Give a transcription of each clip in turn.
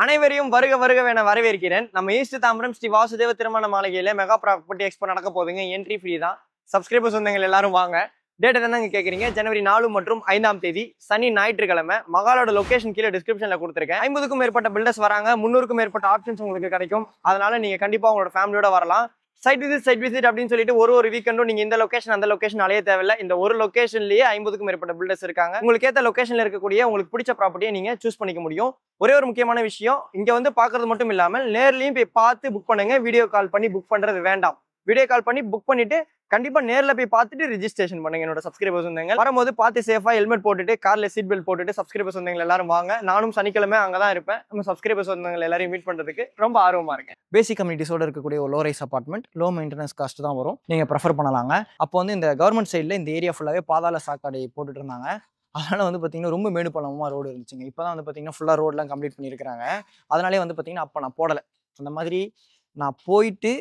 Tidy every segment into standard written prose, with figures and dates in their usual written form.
அனைவரையும் வருக வருக என வரவேற்கிறேன். நம்ம ஈஸ்ட் தாம்பரம் ஸ்ரீ வாசுதேவ திருமண மாளிகையில மெகா ப்ராப்பர்ட்டி எக்ஸ்போ நடக்க போகுதுங்க. என்ட்ரி ஃப்ரீ தான். சப்ஸ்கிரைபர்ஸ் வந்தவங்க எல்லாரும் வாங்க. டேட் என்னங்க கேட்குறீங்க? ஜனவரி 4 மற்றும் 5ஆம் தேதி சனி ஞாயிற்றுக்கிழமை. மகாலோட லொகேஷன் கீழே டிஸ்கிரிப்ஷன்ல கொடுத்துருக்கேன். 50க்கும் மேற்பட்ட பில்டர்ஸ் வராங்க. 300க்கும் மேற்பட்ட ஆப்ஷன்ஸ் உங்களுக்கு கிடைக்கும். அதனால நீங்க கண்டிப்பா உங்களோட ஃபேமிலியோட வரலாம். சைட் விசிட் அப்படின்னு சொல்லிட்டு ஒரு வீக்கெண்டும் நீங்க இந்த லொகேஷன் அந்த லொகேஷன் அலைய தேவையில்லை. இந்த ஒரு லொகேஷன்லயே 50க்கும் மேற்பட்ட பில்டர்ஸ் இருக்காங்க. உங்களுக்கு ஏற்ற லொகேஷன்ல இருக்கக்கூடிய உங்களுக்கு பிடிச்ச ப்ராப்பர்ட்டியை நீங்க சூஸ் பண்ணிக்க முடியும். ஒரே ஒரு முக்கியமான விஷயம், இங்க வந்து பாக்குறது மட்டும் இல்லாமல் நேர்லயும் போய் பார்த்து புக் பண்ணுங்க. வீடியோ கால் பண்ணி புக் பண்றது வேண்டாம். வீடியோ கால் பண்ணி புக் பண்ணிட்டு கண்டிப்பா நேர்ல போய் பார்த்துட்டு ரிஜிஸ்ட்ரேஷன் பண்ணுங்க. என்னோட சப்ஸ்கிரைபர்ஸ் வந்தீங்க வரும்போது பார்த்து சேஃபா ஹெல்மெட் போட்டுட்டு கார்ல சீட் பெல்ட் போட்டுட்டு சப்ஸ்கிரைபர்ஸ் வந்தவங்க எல்லாரும் வாங்க. நானும் சனிக்கிழமை அங்கதான் இருப்பேன். நம்ம சப்ஸ்கிரைபர்ஸ் வந்தவங்க எல்லாரையும் மீட் பண்றதுக்கு ரொம்ப ஆர்வமா இருக்கேன். பேசிக் கம்யூனிட்டிஸோட இருக்கக்கூடிய ஒரு low rice apartment, low maintenance cost தான் வரும். நீங்க ப்ரெஃபர் பண்ணலாங்க. அப்போ வந்து இந்த கவர்மெண்ட் சைட்ல இந்த ஏரியா ஃபுல்லாவே பாதாள சாக்கடை போட்டுட்டு இருந்தாங்க. அதனால வந்து பார்த்தீங்கன்னா ரொம்ப மேடு பள்ளமா ரோடு இருந்துச்சுங்க. இப்போ தான் வந்து பார்த்தீங்கன்னா ஃபுல்லாக ரோடெலாம் கம்ப்ளீட் பண்ணியிருக்கிறாங்க. அதனாலே வந்து பார்த்தீங்கன்னா அப்போ நான் போடலை. அந்த மாதிரி நான் போயிட்டு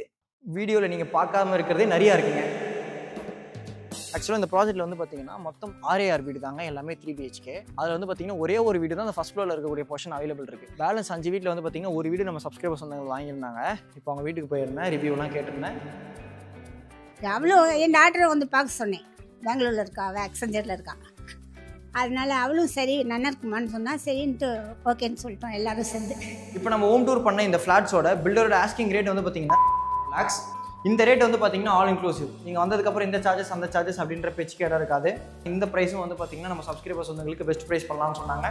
வீடியோவில் நீங்கள் பார்க்காம இருக்கிறதே நிறையா இருக்குங்க. ஆக்சுவலாக இந்த ப்ராஜெக்ட்டில் வந்து பார்த்தீங்கன்னா மொத்தம் 6 வீடு தாங்க, எல்லாமே 3 BHK. அதில் வந்து பார்த்தீங்கன்னா ஒரே ஒரு வீடு தான் அந்த ஃபர்ஸ்ட் ஃப்ளோரில் இருக்கக்கூடிய போர்ஷன் அவைலபிள் இருக்குது. பேலன்ஸ் 5 வீட்டில் வந்து பார்த்தீங்கன்னா ஒரு வீடு நம்ம சப்ஸ்கிரைபர்ஸ் வந்தவங்க வாங்கியிருந்தாங்க. இப்போ அவங்க வீட்டுக்கு போயிருந்தேன், ரிவ்யூலாம் கேட்டிருந்தேன். அவ்வளோ என் டாக்டரை வந்து பார்க்க சொன்னேன். பெங்களூரில் இருக்கா, அவள் அக்சஞ்சரில் இருக்கா. அதனால அவளும் சரி நல்லா இருக்குமான்னு சொன்னால் சரின்ட்டு ஓகேன்னு சொல்லிட்டோம் எல்லாரும் சேர்ந்து. இப்போ நம்ம ஹோம் டூர் பண்ண இந்த ஃப்ளாட்ஸோட பில்டரோட ஆஸ்கிங் ரேட் வந்து பார்த்தீங்கன்னா லேக்ஸ். இந்த ரேட் வந்து பார்த்தீங்கன்னா ஆல் இன்க்ளூசிவ். நீங்கள் வந்ததுக்கப்புறம் இந்த சார்ஜஸ் அந்த சார்ஜஸ் அப்படின்ற பேச்சுக்கு இடம் இருக்காது. இந்த ப்ரைஸும் வந்து பார்த்தீங்கன்னா நம்ம சப்ஸ்கிரைபர்ஸ் வந்தவங்களுக்கு பெஸ்ட் ப்ரைஸ் பண்ணலாம்னு சொன்னாங்க.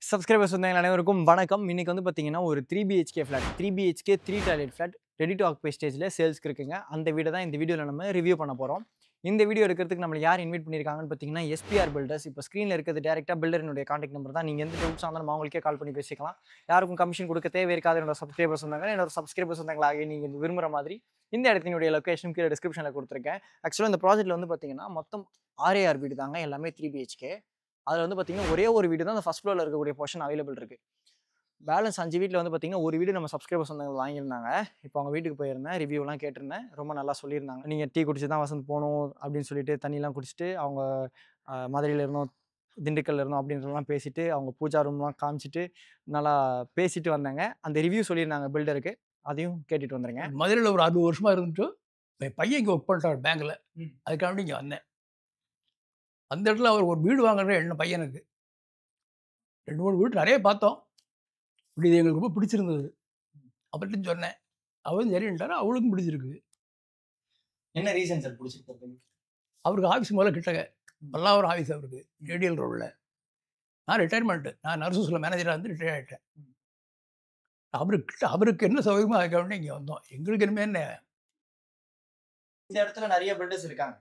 சப்ஸ்கிரைபர்ஸ் வந்தவங்க அனைவருக்கும் வணக்கம். இன்னைக்கு வந்து பார்த்தீங்கன்னா ஒரு 3 BHK flat, 3 BHK 3 toilet flat ready to occupy ஸ்டேஜில் சேல்ஸ்க்கு இருக்குங்க. அந்த வீடை தான் இந்த வீடியோவில் நம்ம ரிவ்யூ பண்ண போகிறோம். இந்த வீடியோ எடுக்கிறதுக்கு நம்மளை யார் இன்வைட் பண்ணியிருக்காங்கன்னு பார்த்தீங்கன்னா SPR பில்டர்ஸ். இப்போ ஸ்க்ரீனில் இருக்கிறது டேரெக்டாக பில்டரினுடைய கான்டாக்ட் நம்பர் தான். நீங்கள் எந்த டவுட்ஸ் இருந்தாலும் அவங்களுக்கே கால் பண்ணி பேசிக்கலாம். யாருக்கும் கமிஷன் கொடுக்க தேவை இருக்காது. என்னோட சப்ஸ்கிரைபர்ஸ் வந்தாங்க. என்னோட சப்ஸ்கிரைபர்ஸ் வந்தாங்களாக நீங்கள் விரும்புகிற மாதிரி இந்த இடத்தினுடைய லொக்கேஷன் கீழே டிஸ்கிரிப்ஷனில் கொடுத்துருக்கேன். ஆக்சுவலாக இந்த ப்ராஜெக்ட்டில் வந்து பார்த்தீங்கன்னா மொத்தம் 6 வீடு தாங்க, எல்லாமே 3 BHK. அதில் வந்து பார்த்தீங்கன்னா ஒரே ஒரு வீடு தான் அந்த ஃபர்ஸ்ட் ஃப்ளோரில் இருக்கக்கூடிய போர்ஷன் அவைலபிள் இருக்குது. பேலன்ஸ் 5 வீட்டில் வந்து பார்த்தீங்கன்னா ஒரு வீடு நம்ம சப்ஸ்கிரைபர்ஸ் வந்தவங்க வாங்கியிருந்தாங்க. இப்போ அவங்க வீட்டுக்கு போயிருந்தேன், ரிவ்யூலாம் கேட்டிருந்தேன். ரொம்ப நல்லா சொல்லியிருந்தாங்க. நீங்கள் டீ குடிச்சு தான் வசந்த் போகணும் அப்படின்னு சொல்லிட்டு தண்ணிலாம் குடிச்சிட்டு அவங்க மதுரையில் இருந்தோம், திண்டுக்கல்ல இருந்தோம் அப்படின்றலாம் பேசிட்டு அவங்க பூஜா ரூம்லாம் காமிச்சிட்டு நல்லா பேசிட்டு வந்தாங்க. அந்த ரிவ்யூ சொல்லியிருந்தாங்க பில்டருக்கு, அதையும் கேட்டுட்டு வந்துருங்க. மதுரையில் ஒரு 60 வருஷமாக இருந்துட்டு என் பையன் இங்கே ஒர்க் பண்ணுறாரு பேங்கில். அதுக்காண்டி இங்கே வந்தேன். அந்த இடத்துல அவர் ஒரு வீடு வாங்குற எண்ணம் பையனுக்கு. 2-3 வீடு நிறைய பார்த்தோம். இப்படி இது எங்களுக்கு ரொம்ப பிடிச்சிருந்தது. அவர்கிட்ட சொன்னேன், அவரும் சரின்ட்டார். அவளுக்கும் பிடிச்சிருக்கு. என்ன ரீசன் சார் பிடிச்சிருக்கு? அவருக்கு ஆஃபீஸ் முதல்ல கிட்டக்க பல்லாவரம் ஆஃபீஸ் அவருக்கு ரேடியல் ரோடில். நான் ரிட்டையர்மெண்ட்டு, நான் நர்சஸில் மேனேஜராக இருந்து ரிட்டையர் ஆகிட்டேன். அவருக்கு என்ன சௌகரியமாக இருக்க வேண்டிய இங்கே வந்தோம். எங்களுக்கு இனிமே என்ன, இந்த இடத்துல நிறைய பில்டர்ஸ் இருக்காங்க.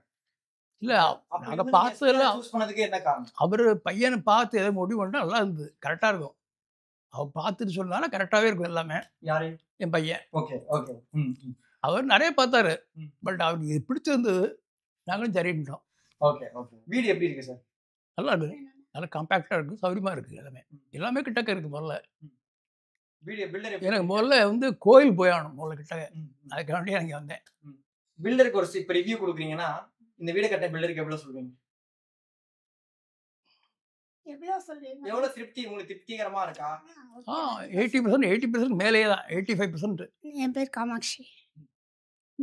இல்லை நாங்கள் பார்த்ததெல்லாம் சூஸ் பண்ணதுக்கு என்ன காரணம்? அவர் பையனை பார்த்து எதை முடிவு பண்ணால் நல்லா இருந்தது, கரெக்டாக இருக்கும். அவர் பார்த்துட்டு சொன்னாலும் கரெக்டாகவே இருக்கும் எல்லாமே. யாரு? என் பையன். Okay okay. அவர் நிறைய பார்த்தாரு. பட் அவருக்கு இது பிடிச்சிருந்தது, நாங்களும் சரின்ட்டோம். Okay okay. வீடு எப்படி இருக்கு சார்? நல்லா இருக்குது, நல்லா காம்பேக்டாக இருக்குது, சௌகரியமாக இருக்குது. எல்லாமே கிட்டக்க இருக்குது. முதல்ல எனக்கு முதல்ல வந்து கோயில் போயாகணும் முதல்ல கிட்டக்க. அதுக்காண்டி நான் இங்கே வந்தேன். பில்டருக்கு ஒரு இப்போ ரிவ்யூ கொடுக்குறீங்கன்னா இந்த வீடு கட்ட பில்டருக்கு எவ்வளோ சொல்வீங்க? எவ்வளோ திருப்தி, உங்களுக்கு திருப்திகரமா இருக்கா? 80% மேலேயே தான், 85%. என் பேர் காமாட்சி.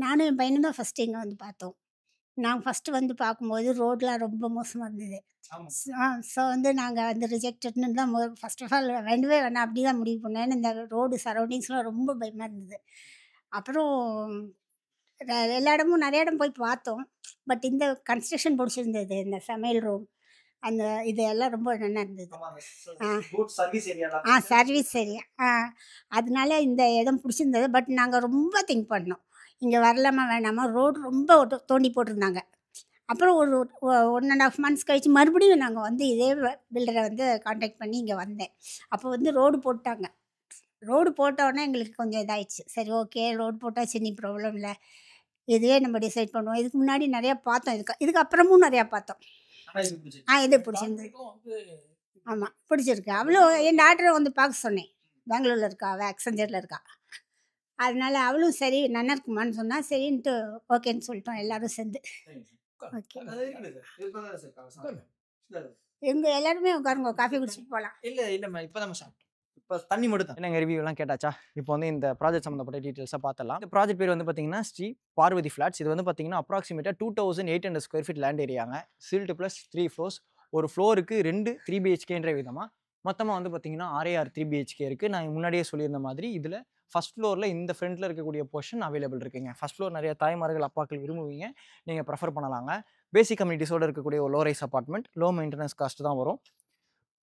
நானும் என் பையனும் தான் ஃபஸ்ட்டு இங்கே வந்து பார்த்தோம். நாங்கள் ஃபஸ்ட்டு வந்து பார்க்கும்போது ரோடெலாம் ரொம்ப மோசமாக இருந்தது. ஸோ வந்து நாங்கள் வந்து ரிஜெக்டட்னு தான் ஃபர்ஸ்ட் ஆஃப் ஆல் வேண்டவே வேணாம் அப்படி தான் முடிவு பண்ணேன். ஏன்னா இந்த ரோடு சரௌண்டிங்ஸ்லாம் ரொம்ப பயமாக இருந்தது. அப்புறம் எல்லா இடமும் நிறைய இடம் போய் பார்த்தோம். பட் இந்த கன்ஸ்ட்ரக்ஷன் பிடிச்சிருந்தது. இந்த சமையல் ரூம் அந்த இதெல்லாம் ரொம்ப நல்லா இருந்தது. Service area. அதனால இந்த இடம் பிடிச்சிருந்தது. பட் நாங்கள் ரொம்ப திங்க் பண்ணோம், இங்கே வரலாமா வேணாமா. ரோடு ரொம்ப தோண்டி போட்டிருந்தாங்க. அப்புறம் ஒரு 1.5 months கழிச்சு மறுபடியும் நாங்கள் வந்து இதே பில்டரை வந்து கான்டாக்ட் பண்ணி இங்கே வந்தேன். அப்போ வந்து ரோடு போட்டாங்க. ரோடு போட்டோன்னே எங்களுக்கு கொஞ்சம் இதாகிடுச்சு. சரி ஓகே, ரோடு போட்டாச்சு, நீ ப்ராப்ளம் இல்லை, இதுவே நம்ம டிசைட் பண்ணுவோம். இதுக்கு முன்னாடி நிறையா பார்த்தோம், இதுக்கு அப்புறமும் நிறையா பார்த்தோம். இது பிடிச்சிருந்தது. ஆமாம் பிடிச்சிருக்கு. அவ்வளோ என் டாக்டரை வந்து பார்க்க சொன்னேன். பெங்களூரில் இருக்கா, அவள் அக்சஞ்சரில் இருக்கா. அதனால அவளும் சரி நல்லா இருக்குமான்னு சொன்னால் சரின்ட்டு ஓகேன்னு சொல்லிட்டோம் எல்லாரும் சேர்ந்து. ஓகே. எங்கள் எல்லாருமே உட்காருங்க, காஃபி குடிச்சிட்டு போகலாம். இல்லைம்மா இப்போ தான் சாப்பிட்டோம். இப்போ தண்ணி மட்டும் தான். என்னங்க ரிவ்யூலாம் கேட்டாச்சா? இப்போ வந்து இந்த ப்ராஜெக்ட் சம்மந்தப்பட்ட டீட்டெயில்ஸாக பார்த்தலாம். இந்த ப்ராஜெக்ட் பேர் வந்து பார்த்தீங்கன்னா ஸ்ரீ பார்வதி ஃப்ளாட்ஸ். இது வந்து பார்த்தீங்கன்னா அப்ராக்சிமேட்டாக 2800 ஸ்கொயர் ஃபீட் லேண்ட் ஏரியாங்க. Stilt plus 3 floors. ஒரு ஃப்ளோருக்கு 2 3 BHKன்ற விதமாக மொத்தமாக வந்து பார்த்தீங்கன்னா 6 3 BHK இருக்குது. நான் முன்னாடியே சொல்லியிருந்த மாதிரி இதில் ஃபர்ஸ்ட் ஃப்ளோரில் இந்த ஃப்ரண்ட்டில் இருக்கக்கூடிய போர்ஷன் அவைலபிள் இருக்குங்க. ஃபர்ஸ்ட் ஃப்ளோர் நிறைய தாய்மார்கள் அப்பாக்கள் விரும்புவீங்க, நீங்கள் ப்ரெஃபர் பண்ணலாங்க. பேசிக் கம்யூனிட்டிஸோடு இருக்கக்கூடிய ஒரு low rice apartment, low maintenance cost தான் வரும்.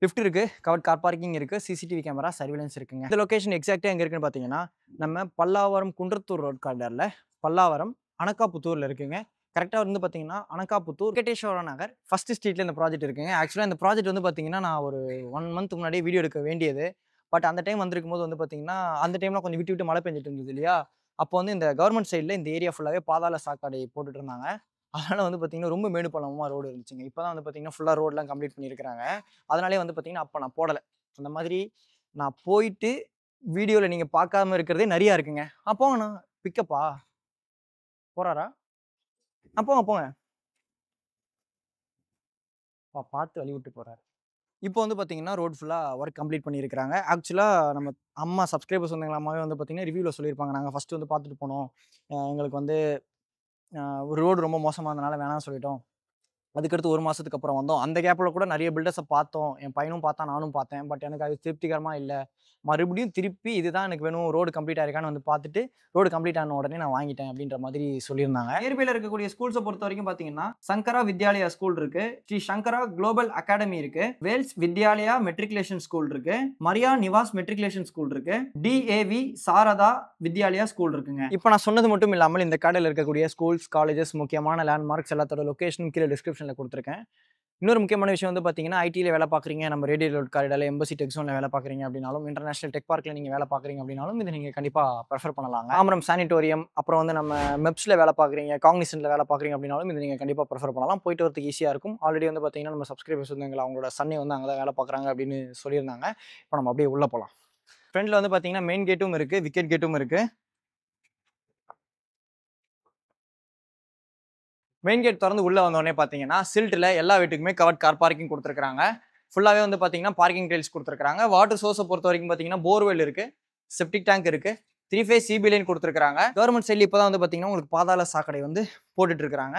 லிஃப்ட் இருக்குது, கவர்ட் கார் பார்க்கிங் இருக்குது, சிசிடிவி கேமரா சர்வீலன்ஸ் இருக்குங்க. இந்த லொக்கேஷன் எக்ஸாக்டாக எங்கே இருக்குன்னு பார்த்தீங்கன்னா நம்ம பல்லாவரம் குன்றத்தூர் ரோட் கார்டரில் பல்லாவரம் அனக்காபுத்தூரில் இருக்குங்க. கரெக்டாக வந்து பார்த்தீங்கன்னா அனக்காபுத்தூர் வெங்கடேஸ்வர நகர் ஃபர்ஸ்ட் ஸ்ட்ரீட்டில் இந்த ப்ராஜெக்ட் இருக்குங்க. ஆக்சுவலாக இந்த ப்ராஜெக்ட் வந்து பார்த்தீங்கன்னா நான் ஒரு 1 மந்த் முன்னாடியே வீடியோ எடுக்க வேண்டியது. பட் அந்த டைம் வந்திருக்கும் போது வந்து பார்த்தீங்கன்னா அந்த டைமில் கொஞ்சம் விட்டு விட்டு மழை பெஞ்சிட்டு இருந்தது இல்லையா? அப்போ வந்து இந்த கவர்மெண்ட் சைடில் இந்த ஏரியா ஃபுல்லாகவே பாதாள சாக்கடை போட்டுட்டு இருந்தாங்க. அதனால் வந்து பார்த்தீங்கன்னா ரொம்ப மேடு பள்ளமாக ரோடு இருந்துச்சுங்க. இப்போ தான் வந்து பார்த்தீங்கன்னா ஃபுல்லாக ரோடெலாம் கம்ப்ளீட் பண்ணியிருக்கிறாங்க. அதனாலே வந்து பார்த்தீங்கன்னா அப்போ நான் போடலை. அந்த மாதிரி நான் போயிட்டு வீடியோவில் நீங்கள் பார்க்காம இருக்கிறதே நிறையா இருக்குங்க. போங்கண்ணா, பிக்கப்பா போகிறாரா? போங்க போங்க, பார்த்து வழி விட்டு போகிறாரு. இப்போ வந்து பார்த்தீங்கன்னா ரோட் ஃபுல்லாக ஒர்க் கம்ப்ளீட் பண்ணியிருக்கிறாங்க. ஆக்சுவலாக நம்ம அம்மா சப்ஸ்கிரைபர்ஸ் வந்தவங்க அம்மாவே வந்து பார்த்தீங்கன்னா ரிவ்யூவில் சொல்லியிருப்பாங்க. நாங்கள் ஃபஸ்ட்டு வந்து பார்த்துட்டு போனோம், எங்களுக்கு வந்து ஒரு ரோடு ரொம்ப மோசமாக இருந்தனால வேணாம்னு சொல்லிட்டோம். அதுக்கடுத்து 1 மாதத்துக்கு அப்புறம் வந்தோம். அந்த கேப்பில் கூட நிறைய பில்டர்ஸை பார்த்தோம். என் பையனும் பார்த்தான், நானும் பார்த்தேன். பட் எனக்கு அது திருப்திகரமாக இல்லை. மறுபடியும் திருப்பி இதுதான் எனக்கு வேணும், ரோடு கம்ப்ளீட் ஆயிருக்கான்னு வந்து பார்த்துட்டு ரோடு கம்ப்ளீட் ஆன உடனே நான் வாங்கிட்டேன் அப்படின்ற மாதிரி சொல்லியிருந்தாங்க. நியர்பையில் இருக்கக்கூடிய ஸ்கூல்ஸை பொறுத்த வரைக்கும் பார்த்தீங்கன்னா சங்கரா வித்யாலயா ஸ்கூல் இருக்கு, ஸ்ரீ சங்கரா குளோபல் அகாடமி இருக்கு, வேல்ஸ் வித்யாலயா மெட்ரிகுலேஷன் ஸ்கூல் இருக்கு, மரியா நிவாஸ் மெட்ரிகுலேஷன் ஸ்கூல் இருக்கு, DAV சாரதா வித்யாலயா ஸ்கூல் இருக்குங்க. இப்போ நான் சொன்னது மட்டும் இல்லாமல் இந்த கடையில் இருக்கக்கூடிய ஸ்கூல்ஸ், காலேஜஸ், முக்கியமான லேண்ட்மார்க்ஸ் எல்லாத்தோட லொகேஷன் கீழே டிஸ்கிரிப்ஷனில் கொடுத்துருக்கேன். இன்னொரு முக்கியமான விஷயம் வந்து பார்த்தீங்கன்னா ஐடியில் வேலை பார்க்குறீங்க, நம்ம ரேடியோ ரோட் காரிடாரில் எம்பசி டெக் ஜோனில் வேலை பார்க்குறீங்க அப்படின்னாலும், இன்டர்நேஷனல் டெக் பார்க்கில் நீங்கள் வேலை பார்க்குறீங்க அப்படின்னாலும் இது நீங்கள் கண்டிப்பாக ப்ரெஃபர் பண்ணலாங்க. தாம்பரம் சானிட்டோரியம், அப்புறம் வந்து நம்ம மெப்ஸில் வேலை பார்க்குறீங்க, காக்னிசன்ட்டில் வேலை பார்க்குறீங்க அப்படின்னாலும் இது நீங்கள் கண்டிப்பாக ப்ரெஃபர் பண்ணலாம். போயிட்டு வரதுக்கு ஈஸியாக இருக்கும். ஆல்ரெடி வந்து பார்த்தீங்கன்னா நம்ம சப்ஸ்கிரைபர்ஸ் வந்து அவங்களோட சன்னே வந்து அங்கே தான் வேலை பார்க்குறாங்க அப்படின்னு சொல்லியிருந்தாங்க. இப்போ நம்ம அப்படியே உள்ளே போகலாம். ஃப்ரெண்டில் வந்து பார்த்தீங்கன்னா மெயின் கேட்டும் இருக்குது, விக்கெட் கேட்டும் இருக்குது. மெயின் கேட் திறந்து உள்ளே வந்தோடனே பார்த்தீங்கன்னா சில்ட்டில் எல்லா வீட்டுக்குமே கவர்ட் கார் பார்க்கிங் கொடுத்துருக்காங்க. ஃபுல்லாகவே வந்து பார்த்தீங்கன்னா பார்க்கிங் டைல்ஸ் கொடுத்துருக்காங்க. வாட்டர் சோர்ஸை பொறுத்த வரைக்கும் பார்த்தீங்கன்னா போர்வெல் இருக்குது, செப்டிக் டேங்க் இருக்குது, 3 phase CB லைன் கொடுத்துருக்காங்க. கவர்மெண்ட் சைடில் இப்போ தான் வந்து பார்த்தீங்கன்னா உங்களுக்கு பாதாள சாக்கடை வந்து போட்டுட்டு இருக்காங்க.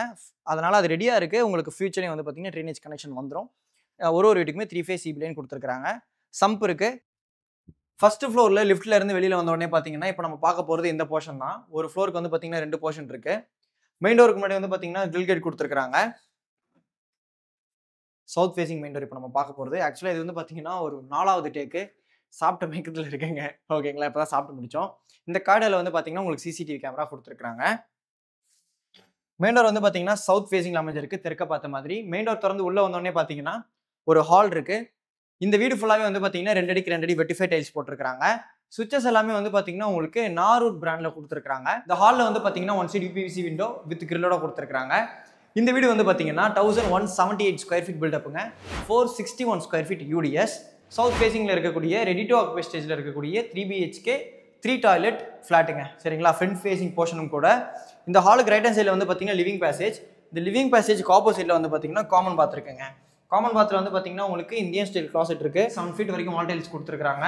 அதனால் அது ரெடியாக இருக்குது. உங்களுக்கு ஃபியூச்சர்லேயும் வந்து பார்த்தீங்கன்னா ட்ரைனேஜ் கனெக்ஷன் வந்துடும். ஒரு வீட்டுக்குமே 3 phase CB லைன் கொடுத்துருக்காங்க. சம்ப் இருக்குது. ஃபர்ஸ்ட் ஃப்ளோரில் லிஃப்ட்டில் இருந்து வெளியில் வந்தோடனே பார்த்தீங்கன்னா இப்போ நம்ம பார்க்க போகிறது இந்த போர்ஷன் தான். ஒரு ஃப்ளோருக்கு வந்து பார்த்தீங்கன்னா 2 போர்ஷன் இருக்குது. மெயின் டோருக்கு முன்னாடி வந்து பார்த்தீங்கன்னா கிரில் கேட் கொடுத்துருக்காங்க. சவுத் ஃபேசிங் மெயின் டோர் இப்போ நம்ம பார்க்க போகிறது. ஆக்சுவலாக இது வந்து பார்த்தீங்கன்னா ஒரு 4வது டேக்கு சாப்பிட்ட மேக்கத்தில் இருக்குங்க. ஓகேங்களா, இப்போ தான் சாப்பிட்டு முடித்தோம். இந்த கார்டில் வந்து பார்த்தீங்கன்னா உங்களுக்கு சிசிடிவி கேமரா கொடுத்துருக்காங்க. மெயின் டோர் வந்து பார்த்தீங்கன்னா சவுத் ஃபேசிங்கில் அமைஞ்சிருக்கு, தெற்க பார்த்த மாதிரி. மெயின் டோர் திறந்து உள்ளே வந்தோடனே பார்த்தீங்கன்னா ஒரு ஹால் இருக்குது. இந்த வீடு ஃபுல்லாகவே வந்து பார்த்தீங்கன்னா 2 அடிக்கு 2 அடி வெட்டிஃபை டைல்ஸ் போட்டிருக்காங்க. சுவிச்சஸ் எல்லாமே வந்து பார்த்தீங்கன்னா உங்களுக்கு நாரூர் பிராண்டில் கொடுத்துருக்காங்க. இந்த ஹாலில் வந்து பார்த்தீங்கன்னா 1 சைடு UPVC விண்டோ வித் கிரில்லோட கொடுத்துருக்காங்க. இந்த வீடு வந்து பார்த்தீங்கன்னா 1178 ஸ்கொயர் ஃபீட் பில்டப்புங்க, 461 ஸ்கொயர் ஃபீட் UDS. சவுத் ஃபேசிங்கில் இருக்கக்கூடிய ரெடி டு ஆக்குபை ஸ்டேஜில் இருக்கக்கூடிய 3 BHK 3 டாய்லெட் ஃப்ளாட்டுங்க. சரிங்களா, ஃப்ரண்ட் ஃபேசிங் போர்ஷனும் கூட. இந்த ஹாலுக்கு ரைட் ஹேண்ட் சைடில் வந்து பார்த்தீங்கன்னா லிவிங் பேசேஜ். இந்த லிவிங் பேசேஜ்க்கு ஆப்போசிட்டில் வந்து பார்த்தீங்கன்னா காமன் பாத் இருக்குங்க. காமன் பாத்தில் வந்து பார்த்தீங்கன்னா உங்களுக்கு இந்தியன் ஸ்டைல் கிளாசெட் இருக்குது. 7 feet வரைக்கும் வால் டைல்ஸ் கொடுத்துருக்காங்க.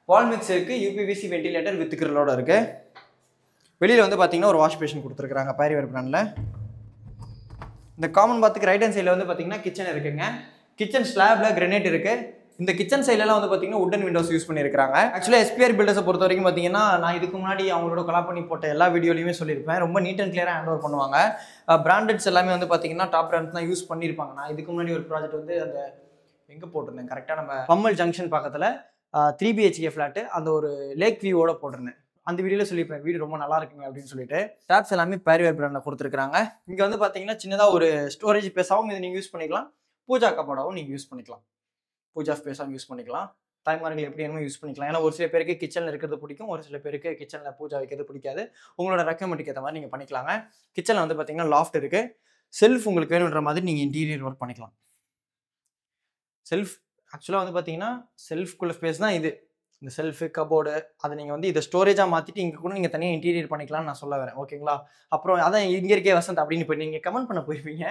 வால் மிக்ஸ் இருக்குது, UPVC வெண்டிலேட்டர் வித் கிரில்லோட இருக்குது. வெளியில் வந்து பார்த்தீங்கன்னா ஒரு வாஷ் பேஷன் கொடுத்துருக்காங்க பாரிவேர் பிராண்டில். இந்த காமன் பாத்துக்கு ரைட் ஹேண்ட் சைடில் வந்து பார்த்தீங்கன்னா கிச்சன் இருக்குங்க. கிச்சன் ஸ்லாபில் கிரனைட் இருக்குது. இந்த கிச்சன் சைட்லலாம் வந்து பார்த்தீங்கன்னா உட்டன் விண்டோஸ் யூஸ் பண்ணியிருக்காங்க. ஆக்சுவலாக SPR பில்டர்ஸை பொறுத்த வரைக்கும் பார்த்தீங்கன்னா நான் இதுக்கு முன்னாடி அவங்களோட கொலாப் பண்ணி போட்ட எல்லா வீடியோலையுமே சொல்லியிருப்பேன், ரொம்ப நீட் அண்ட் கிளியராக ஹேண்ட் ஓவர் பண்ணுவாங்க. பிராண்டட்ஸ் எல்லாமே வந்து பார்த்தீங்கன்னா டாப் பிராண்ட்ஸ் தான் யூஸ் பண்ணியிருப்பாங்க. நான் இதுக்கு முன்னாடி ஒரு ப்ராஜெக்ட் வந்து அந்த எங்கே போட்டிருந்தேன் கரெக்டாக நம்ம பம்மல் ஜங்ஷன் பக்கத்தில் 3 BHK ஃப்ளாட்டு அந்த ஒரு லேக் வியூவோட போட்டிருந்தேன். அந்த வீடியோவில் சொல்லியிருப்பேன் வீடு ரொம்ப நல்லா இருக்குங்க அப்படின்னு சொல்லிட்டு. டேப்ஸ் எல்லாமே பாரிவேர் பிராண்டில் கொடுத்துருக்காங்க. இங்கே வந்து பார்த்தீங்கன்னா சின்னதாக ஒரு ஸ்டோரேஜ் ஸ்பேஸாகவும் இது நீங்கள் யூஸ் பண்ணிக்கலாம், பூஜா கபோர்டாகவும் நீங்கள் யூஸ் பண்ணிக்கலாம், பூஜா ஸ்பேஸாகவும் யூஸ் பண்ணிக்கலாம். தாய்மார்கள் எப்படி வேணுமோ யூஸ் பண்ணிக்கலாம். ஏன்னா ஒரு சில பேருக்கு கிச்சனில் இருக்கிறது பிடிக்கும், ஒரு சில பேருக்கு கிச்சனில் பூஜா வைக்கிறது பிடிக்காது. உங்களோட ரெக்கமெண்டுக்கு ஏற்ற மாதிரி நீங்கள் பண்ணிக்கலாங்க. கிச்சனில் வந்து பார்த்தீங்கன்னா லாஃப்ட் இருக்குது. செல்ஃப் உங்களுக்கு வேணுன்ற மாதிரி நீங்கள் இன்டீரியர் ஒர்க் பண்ணிக்கலாம். செல்ஃப் ஆக்சுவலாக வந்து பார்த்தீங்கன்னா செல்ஃப்குள்ள ஸ்பேஸ் தான் இது. இந்த செல்ஃபு கபோர்டு அதை நீங்கள் வந்து இதை ஸ்டோரேஜாக மாற்றிட்டு இங்கே கூட நீங்கள் தனியாக இன்டீரியர் பண்ணிக்கலாம்னு நான் சொல்ல வரேன். ஓகேங்களா, அப்புறம் அதான் இங்கே இருக்கே வசந்த் அப்படின்னு போய் நீங்கள் கமெண்ட் பண்ண போயிருப்பீங்க.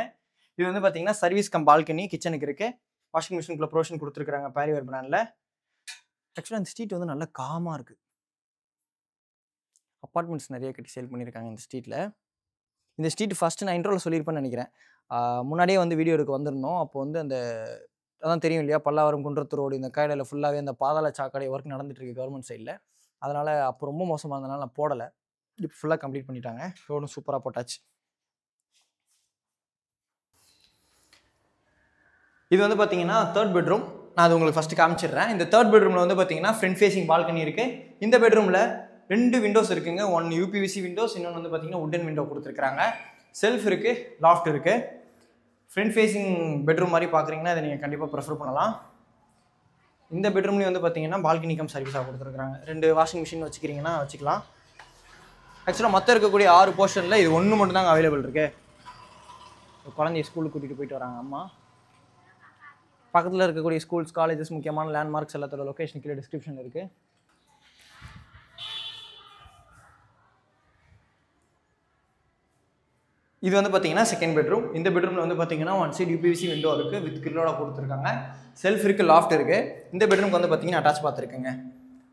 இது வந்து பார்த்தீங்கன்னா சர்வீஸ் கம் பால்கனி கிச்சனுக்கு இருக்குது. வாஷிங் மிஷினுக்குள்ள ப்ரொவிஷன் கொடுத்துருக்காங்க பேரிவேர் பிராண்டில். ஆக்சுவலாக இந்த ஸ்ட்ரீட் வந்து நல்லா காமாக இருக்குது. அப்பார்ட்மெண்ட்ஸ் நிறைய கட்டி சேல் பண்ணியிருக்காங்க இந்த ஸ்ட்ரீட்டில். இந்த ஸ்ட்ரீட் ஃபஸ்ட்டு நான் இன்ட்ரோவில் சொல்லியிருப்பேன்னு நினைக்கிறேன். முன்னாடியே வந்து வீடியோ எடுக்க வந்திருந்தோம். அப்போ வந்து அந்த அதான் தெரியும் இல்லையா, பல்லாவரம் குன்றத்தூர் ரோடு இந்த காயிலில் ஃபுல்லாகவே அந்த பாதாள சாக்கடை ஒர்க் நடந்துகிட்ருக்கு கவர்மெண்ட் சைடில். அதனால் அப்போ ரொம்ப மோசமாக இருந்தனால நான் போடலை. இப்போ ஃபுல்லாக கம்ப்ளீட் பண்ணிட்டாங்க. ரோடும் சூப்பராக போட்டாச்சு. இது வந்து பார்த்தீங்கன்னா 3rd பெட்ரூம். நான் அது உங்களுக்கு ஃபஸ்ட்டு காமிச்சிடுறேன். இந்த 3rd பெட்ரூமில் வந்து பார்த்தீங்கன்னா ஃப்ரண்ட் ஃபேசிங் பால்கனி இருக்குது. இந்த பெட்ரூமில் 2 விண்டோஸ் இருக்குங்க. 1 யூபிவிசி விண்டோஸ், இன்னொன்று வந்து பார்த்தீங்கன்னா உட்டன் விண்டோ கொடுத்துருக்காங்க. செல்ஃப் இருக்குது, லாஃப்ட் இருக்குது. ஃப்ரண்ட் ஃபேசிங் பெட்ரூம் மாதிரி பார்க்குறீங்கன்னா இதை நீங்கள் கண்டிப்பாக ப்ரிஃபர் பண்ணலாம். இந்த பெட்ரூம்லேயும் வந்து பார்த்தீங்கன்னா பால்கனி கம் சர்வீஸாக கொடுத்துருக்காங்க. 2 வாஷிங் மிஷின் வச்சுக்கிறீங்கன்னா வச்சுக்கலாம். ஆக்சுவலாக மற்ற இருக்கக்கூடிய 6 போர்ஷனில் இது ஒன்று மட்டும் தாங்க அவைலபிள் இருக்குது. குழந்தைய ஸ்கூலுக்கு கூட்டிகிட்டு போயிட்டு வராங்க அம்மா. பக்கத்தில் இருக்கக்கூடிய ஸ்கூல்ஸ், காலேஜஸ், முக்கியமான லேண்ட்மார்க்ஸ் எல்லாத்தோட லொக்கேஷன் கீழே டிஸ்கிரிப்ஷன் இருக்குது. இது வந்து பார்த்தீங்கன்னா செகண்ட் பெட்ரூம். இந்த பெட்ரூமில் வந்து பார்த்தீங்கன்னா 1 சைடு யூபிவிசி விண்டோ இருக்குது, வித் கிரில்லோட கொடுத்துருக்காங்க. செல்ஃப் இருக்குது, லாஃப்ட் இருக்குது. இந்த பெட்ரூம்க்கு வந்து பார்த்தீங்கன்னா அட்டாச் பார்த்துருக்குங்க.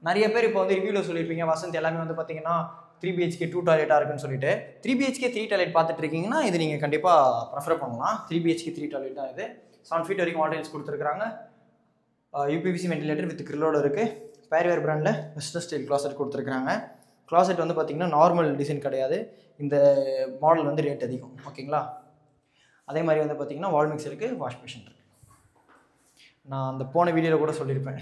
நிறைய பேர் இப்போ வந்து ரிவ்யூவில் சொல்லியிருப்பீங்க வசந்த் எல்லாமே வந்து பார்த்தீங்கன்னா 3 BHK 2 டாய்லெட்டாக இருக்குன்னு சொல்லிட்டு. 3 BHK 3 டாய்லெட் பார்த்துட்டு இருக்கீங்கன்னா இது நீங்கள் கண்டிப்பாக ப்ரிஃபர் பண்ணலாம். 3 BHK 3 டாய்லெட் தான் இது. 7 feet வரைக்கும் வால்டைல்ஸ் கொடுத்துருக்காங்க. யூபிவிசி வென்டிலேட்டர் வித் கிரில்லோட இருக்குது. பேரிவேர் பிராண்டில் வெஸ்டர்ன் ஸ்டைல் கிளாசெட் கொடுத்துருக்காங்க. கிளாசெட் வந்து பார்த்தீங்கன்னா நார்மல் டிசைன் கிடையாது. இந்த மாடல் வந்து ரேட் அதிகம், ஓகேங்களா. அதே மாதிரி வந்து பார்த்தீங்கன்னா வால் மிக்ஸ் இருக்குது, வாஷ் மிஷின் இருக்குது. நான் அந்த போன வீடியோவில் கூட சொல்லியிருப்பேன்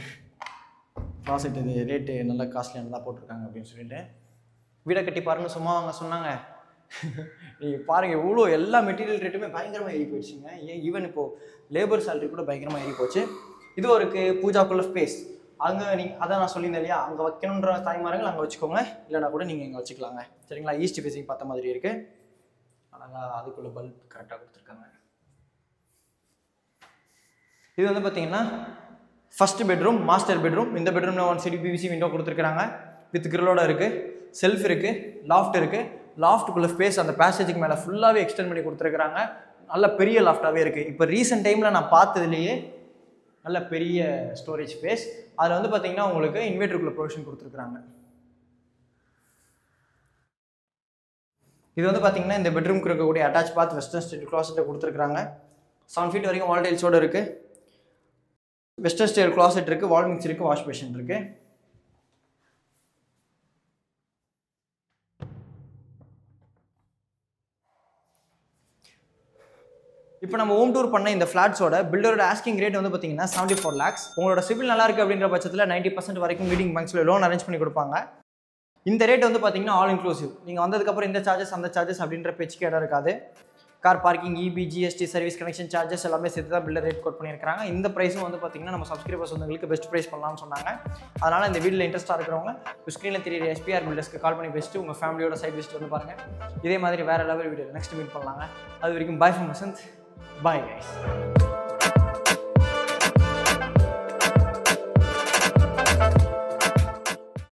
கிளாசெட் இது ரேட்டு நல்லா காஸ்ட்லியாக தான் போட்டிருக்காங்க அப்படின்னு சொல்லிட்டு. வீடை கட்டி பாருங்கள் சும்மா அவங்க சொன்னாங்க. நீங்கள் பாருங்கள் எவ்வளோ எல்லா மெட்டீரியல் ரேட்டுமே பயங்கரமாக ஏறி போயிடுச்சுங்க. ஈவன் இப்போது லேபர் சேலரி கூட பயங்கரமாக ஏறி போச்சு. இது ஒரு பூஜாக்குள்ள ஸ்பேஸ். அங்கே நீங்கள் அதான் நான் சொல்லியிருந்தேன் இல்லையா, அங்கே வைக்கணுன்ற தாய்மாரங்கள் அங்கே வச்சுக்கோங்க, இல்லைனா கூட நீங்கள் இங்கே வச்சுக்கலாங்க. சரிங்களா. ஈஸ்ட் ஃபேஸிங் பார்த்த மாதிரி இருக்குது. அழகாக அதுக்குள்ளே பல்ப் கரெக்டாக கொடுத்துருக்காங்க. இது வந்து பார்த்தீங்கன்னா ஃபஸ்ட்டு பெட்ரூம், மாஸ்டர் பெட்ரூம். இந்த பெட்ரூமில் 1 சைடு பிவிசி விண்டோ கொடுத்துருக்காங்க, வித் கிரில்லோட இருக்குது. செல்ஃப் இருக்குது, லாஃப்ட் இருக்குது. லாஃப்ட்டுக்குள்ளே ஸ்பேஸ் அந்த பேசேஜுக்கு மேலே ஃபுல்லாகவே எக்ஸ்டெண்ட் பண்ணி கொடுத்துருக்குறாங்க. நல்ல பெரிய லாஃப்டாகவே இருக்குது. இப்போ ரீசெண்ட் டைமில் நான் பார்த்ததுலேயே நல்ல பெரிய ஸ்டோரேஜ் ஸ்பேஸ். அதில் வந்து பார்த்தீங்கன்னா உங்களுக்கு இன்வெர்ட்டருக்குள்ள ப்ரொவிஷன் கொடுத்துருக்காங்க. இது வந்து பார்த்தீங்கன்னா இந்த பெட்ரூம்க்கு இருக்கக்கூடிய அட்டாச் பாத் வெஸ்டர்ன் ஸ்டைல் கிளாசெட்டை கொடுத்துருக்காங்க. 7 feet வரைக்கும் வால் டைல்ஸோடு இருக்குது. வெஸ்டர்ன் ஸ்டைல் கிளாசெட் இருக்குது, வால் மிக்ஸ் இருக்குது, வாஷ் பேஷன் இருக்குது. இப்போ நம்ம ஹோம் டூர் பண்ண இந்த ஃப்ளாட்ஸோட பில்டரோட ஆஸ்கிங் ரேட் வந்து பார்த்தீங்கன்னா 74 lakhs. உங்களோட சிபில் நல்லா இருக்குது அப்படின்ற பட்சத்தில் 90% வரைக்கும் லீடிங் பேங்க்ஸில் லோன் அரேஞ்ச் பண்ணி கொடுப்பாங்க. இந்த ரேட் வந்து பார்த்தீங்கன்னா ஆல் இன்க்ளூசிவ். நீங்கள் வந்ததுக்கப்புறம் இந்த சார்ஜஸ் அந்த சார்ஜஸ் அப்படின்ற பேச்சுக்கு இடம் இருக்காது. Car parking, EB, GST, service connection charges எல்லாமே சேர்த்து தான் பில்டர் ரேட் கோட் பண்ணியிருக்காங்க. இந்த ப்ரைஸும் வந்து பார்த்தீங்கன்னா நம்ம சப்ஸ்கிரைபர்ஸ் வந்து பெஸ்ட் ப்ரைஸ் பண்ணலாம்னு சொன்னாங்க. அதனால் இந்த வீடியோவில் இன்ட்ரெஸ்ட்டாக இருக்கிறவங்க ஸ்க்ரீனில் தெரியுற எஸ்பிஆர் பில்டர்ஸ்க்கு கால் பண்ணி பேசிட்டு உங்கள் ஃபேமிலியோட சைட் விசிட் வந்து பாருங்கள். இதே மாதிரி வேறு லெவல் வீடியோ நெக்ஸ்ட் மீட் பண்ணலாங்க. அது வரைக்கும் bye from Vasanth. Bye guys.